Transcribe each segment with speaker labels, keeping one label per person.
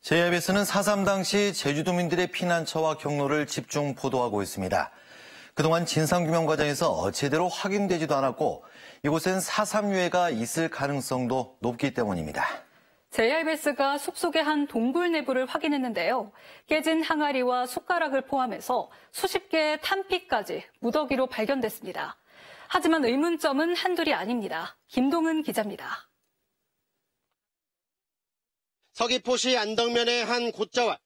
Speaker 1: JIBS는 4.3 당시 제주도민들의 피난처와 경로를 집중 보도하고 있습니다. 그동안 진상규명 과정에서 제대로 확인되지도 않았고 이곳엔 4.3 유해가 있을 가능성도 높기 때문입니다.
Speaker 2: JIBS가 숲속의 한 동굴 내부를 확인했는데요. 깨진 항아리와 숟가락을 포함해서 수십 개의 탄피까지 무더기로 발견됐습니다. 하지만 의문점은 한둘이 아닙니다. 김동은 기자입니다.
Speaker 3: 서귀포시 안덕면의 한 곶자왈.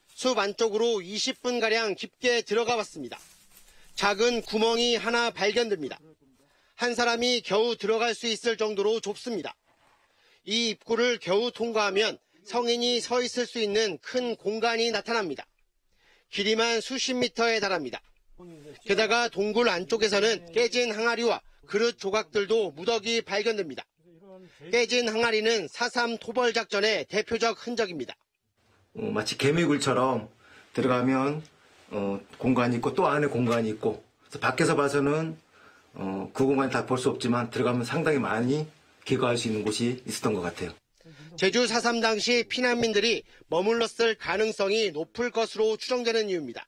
Speaker 3: 숲 안쪽으로 20분가량 깊게 들어가 봤습니다. 작은 구멍이 하나 발견됩니다. 한 사람이 겨우 들어갈 수 있을 정도로 좁습니다. 이 입구를 겨우 통과하면 성인이 서 있을 수 있는 큰 공간이 나타납니다. 길이만 수십 미터에 달합니다. 게다가 동굴 안쪽에서는 깨진 항아리와 그릇 조각들도 무더기 발견됩니다. 깨진 항아리는 4.3 토벌 작전의 대표적 흔적입니다.
Speaker 4: 마치 개미굴처럼 들어가면 공간이 있고 또 안에 공간이 있고 그래서 밖에서 봐서는 그 공간을 다 볼 수 없지만 들어가면 상당히 많이 기거할 수 있는 곳이 있었던 것 같아요.
Speaker 3: 제주 4.3 당시 피난민들이 머물렀을 가능성이 높을 것으로 추정되는 이유입니다.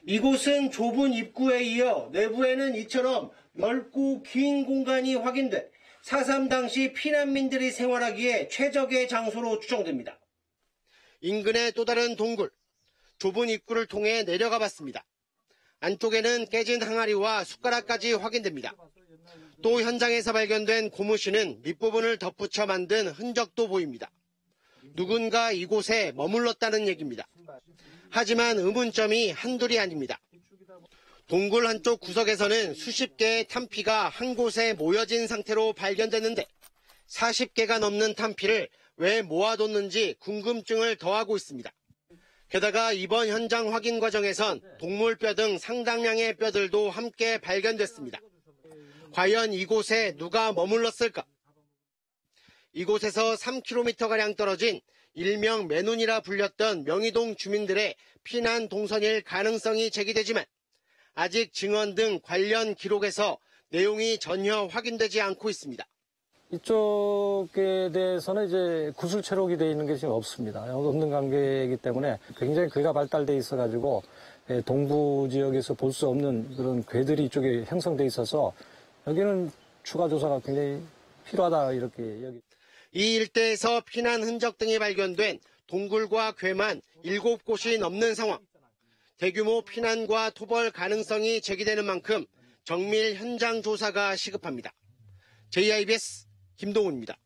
Speaker 3: 이곳은 좁은 입구에 이어 내부에는 이처럼 넓고 긴 공간이 확인돼 4.3 당시 피난민들이 생활하기에 최적의 장소로 추정됩니다. 인근의 또 다른 동굴, 좁은 입구를 통해 내려가 봤습니다. 안쪽에는 깨진 항아리와 숟가락까지 확인됩니다. 또 현장에서 발견된 고무신은 밑부분을 덧붙여 만든 흔적도 보입니다. 누군가 이곳에 머물렀다는 얘기입니다. 하지만 의문점이 한둘이 아닙니다. 동굴 한쪽 구석에서는 수십 개의 탄피가 한 곳에 모여진 상태로 발견됐는데 40개가 넘는 탄피를 왜 모아뒀는지 궁금증을 더하고 있습니다. 게다가 이번 현장 확인 과정에선 동물뼈 등 상당량의 뼈들도 함께 발견됐습니다. 과연 이곳에 누가 머물렀을까? 이곳에서 3km가량 떨어진 일명 매눈이라 불렸던 명의동 주민들의 피난 동선일 가능성이 제기되지만 아직 증언 등 관련 기록에서 내용이 전혀 확인되지 않고 있습니다.
Speaker 5: 이쪽에 대해서는 이제 구술 체록이 되어 있는 게 지금 없습니다. 없는 관계이기 때문에 굉장히 괴가 발달돼 있어가지고 동부 지역에서 볼 수 없는 그런 괴들이 이쪽에 형성돼 있어서 여기는 추가 조사가 굉장히 필요하다 이렇게 여기.
Speaker 3: 이 일대에서 피난 흔적 등이 발견된 동굴과 괴만 7곳이 넘는 상황. 대규모 피난과 토벌 가능성이 제기되는 만큼 정밀 현장 조사가 시급합니다. JIBS 김동훈입니다.